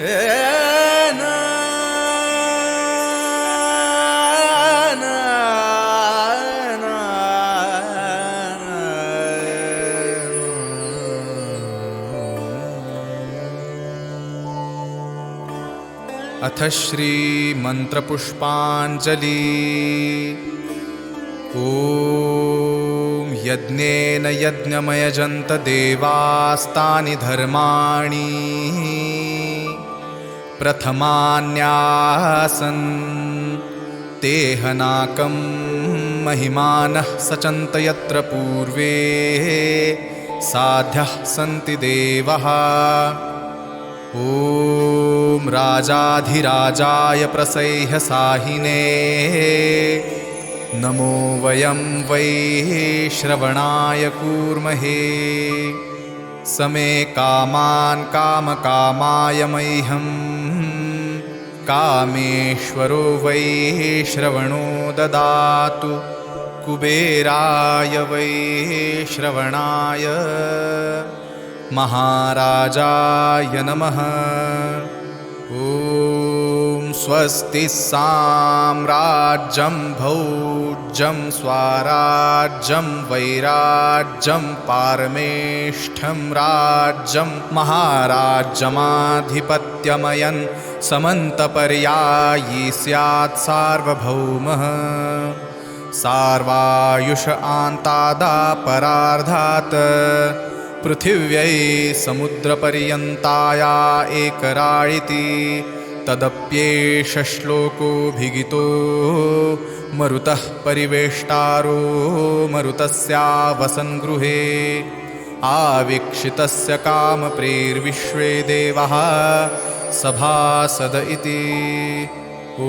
अथ श्री मंत्रपुष्पांजलि। ॐ यज्ञेन यज्ञमयजन्त देवास्तानि धर्माणि प्रथमान्यासन् तेहनाकं महिमानः सचन्त यत्र पूर्वे साध्यः सन्ति देवः। ॐ राजाधिराजाय प्रसह्यसाहिने नमो वयं वै श्रवणाय कूर्महे। समे कामान् कामकामाय मह्यं कामेश्वरो वै श्रवणो ददातु। कुबेराय वै श्रवणाय महाराजाय नमः। ॐ स्वस्ति साम्राज्यं भौज्यं स्वाराज्यं वैराज्यं पारमेष्ठ्यं राज्यं महाराज्यमाधिपत्यमयन् समन्तपर्यायी स्यात् सार्वभौमः। सार्वायुष आन्तादापरार्धात् पृथिव्यै समुद्रपर्यन्ताया एकराळिति तदप्येष श्लोकोऽभिगितो मरुतः परिवेष्टारो मरुतस्यावसन् गृहे आवीक्षितस्य कामप्रेर्विश्वे देवः सभासद इति। ॐ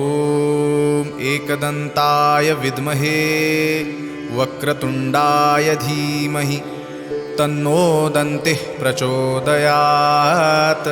एकदन्ताय विद्महे वक्रतुण्डाय धीमहि तन्नो दन्तिः प्रचोदयात्।